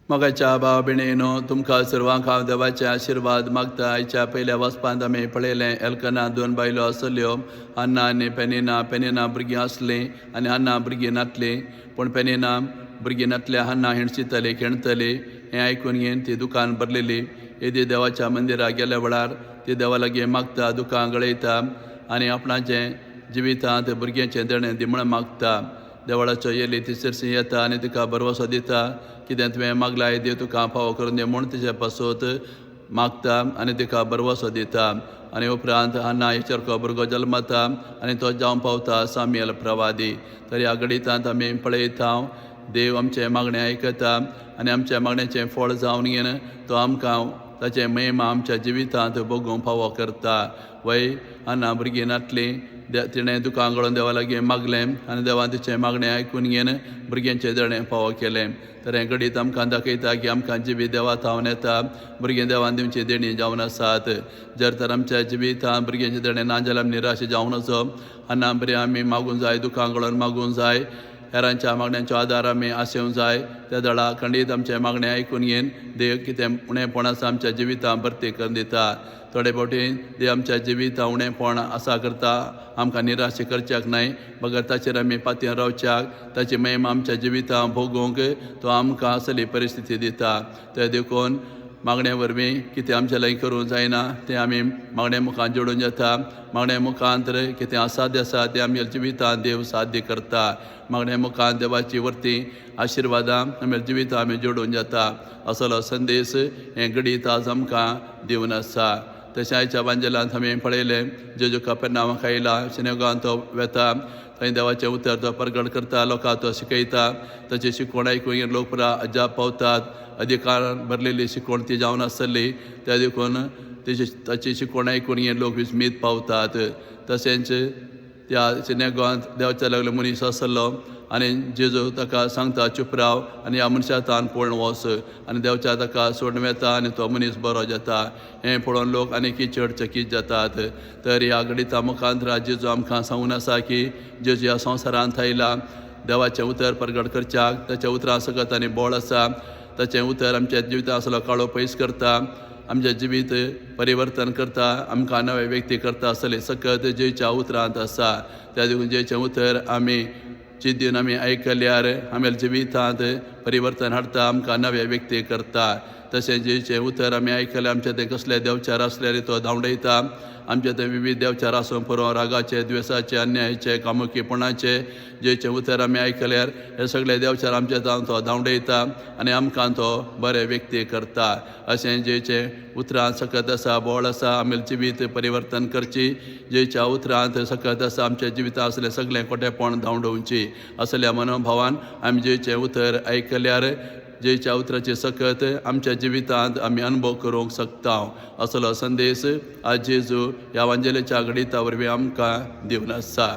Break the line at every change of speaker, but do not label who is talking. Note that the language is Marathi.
मोगाच्या भाव भयणीनो, तुमकां सर्वांक हांव देवाचे आशिर्वाद मागता. आयच्या पयल्या वचपांत आमी पळयलें एल्कना 2 बायलो आसल्यो, हन्ना आनी पेनिना. पेनिना भुरगीं आसलीं आनी हन्ना भुरगीं नातलीं. पूण पेनिना भुरगीं नातल्या हन्ना हिणसितली खिणतली. हें आयकून घेवन ती दुकान भरलेली. येदी देवाच्या मंदिराक गेल्या वेळार ती देवा लागीं मागता, दुकान गळयता आनी आपणाचें जिवितांत भुरग्यांचें देणें दी म्हण मागता. देवळाचो येली ती सिरसी येता आनी तिका बरवसो दिता. कितें तुवें मागलाय देव तुका फावो करून दे म्हूण तिचे पासत मागता आनी तिका बरवसो दिता. आनी उपरांत हन्ना हिचरको भुरगो जल्मता आनी तो जावं पावता साम्युएल प्रवादी. तर ह्या घडींत आमी पळयता देव आमचें मागणें आयकता आनी आमच्या मागण्याचें फळ जावन घेवन तो आमकां ताचें महिमा आमच्या जिवितांत भोगूंक फावो करता. वय हन्ना भुरगीं नातलीं, तिणें दुकान गळोवन देवा लागीं मागलें आनी देवान तिचें मागणें आयकून घेवन भुरग्यांचें देणें फावो केलें. तर हें घडीत आमकां दाखयता की आमकां जिवीत देवा थावन येता. भुरगीं देवान दिवची देणी जावन आसात. जर तर आमच्या जिवितांत भुरग्यांचें देणें ना जाल्यार आमी निराश जावं नजो. हन्ना बरें आमी मागूंक जाय, दुकान गळोवन मागूंक जाय. हेरांच्या मागण्यांचो आदार आमी आसूंक जाय. त्या दळा खंडीत आमचें मागणें आयकून घेवन देव कितें उणेंपण आसा आमच्या जिवितांत भरती करून दिता. थोडे फावटी देव आमच्या जिवितांत उणेंपण आसा करता, आमकां निराश करच्याक न्हय, बगर ताचेर आमी पातयेवन रावच्याक, ताची महिमा आमच्या जिवितांत भोगूंक तो आमकां असली परिस्थिती दिता. ते देखून मागणे वरवीं कितें आमच्या लागीं करूंक जायना तें आमी मागणे मुखार जोडून येता. मागणे मुखांतर कितें असाध्य आसा तें आमच्या जिवितांत देव साध्य करता. मागणे मुखार देवाची वर्ती आशिर्वादां आमच्या जिवितांत आमी जोडून येता. असलो संदेश हें घडीत आज आमकां दिवन आसा. तशें आयच्या बांजलांत आमी पळयलें जेजू कपेरनावाक आयला, सिनेगांत तो वेता, थंय देवाचें उतर तो प्रगट करता, लोकांक तो शिकयता. ताची शिकवण आयकून लोक पुरा अजाप पावतात. अधिकारान भरलेली शिकवण ती जावन आसली, त्या देखून ताची शिकवण आयकून लोक विस्मीत पावतात. तशेंच त्या सिनेगांत देवाच्या लागलो मनीस आसलो आनी जेजू ताका सांगता चूप राव आनी ह्या मनशा तान पळोवन वच. आनी देवच्या ताका सोडून वेता आनी तो मनीस बरो जाता. हें पळोवन लोक आनीक चड चकीत जातात. तर ह्या घडीता मुखांतरा जेजू आमकां सांगून आसा की जेजू ह्या संवसारांत आयला देवाचें उतर प्रगट करच्याक. ताच्या उतरां सकत आनी बोळ आसा. ताचें उतर आमच्या जिवितांत असलो काळो पयस करता, आमचें जिवीत परिवर्तन करता, आमकां नवे व्यक्ती करता असले सकत जेच्या उतरांत आसा. त्या देखून जेचें उतर आमी चिंतून आमी आयकल्यार आमच्या जिवितांत परिवर्तन हाडटा, आमकां नवे व्यक्ती करता. तशें जेचें उतर आमी आयकल्यार आमचें तें कसलें देवचार आसल्यार तो धांवडयता. आमचें तें विविध देवचार आसूं पुरो रागाचे, द्वेसाचे, अन्यायाचे, कामुकीपणाचे जेचें उतर आमी आयकल्यार हे सगळे देवचार आमच्या तो धांवडयता आनी आमकां तो बरे व्यक्ती करता. अशें जेचें उतरांत सकत आसा, बोळ आसा, आमचें जिवीत परिवर्तन करची. जेच्या उतरांत सकत आसा आमच्या जिवितांत असलें सगळें खोटेपण धांवडोवची. असल्या मनोभावान आमी जेचें उतर आयकल्यार जेच्या उतराचे सकत आमच्या जिवितांत आमी अनुभव करूंक शकता. असलो संदेश आज जेजू ह्या वांजेलेच्या घडीता वरवीं आमकां दिवन आसा.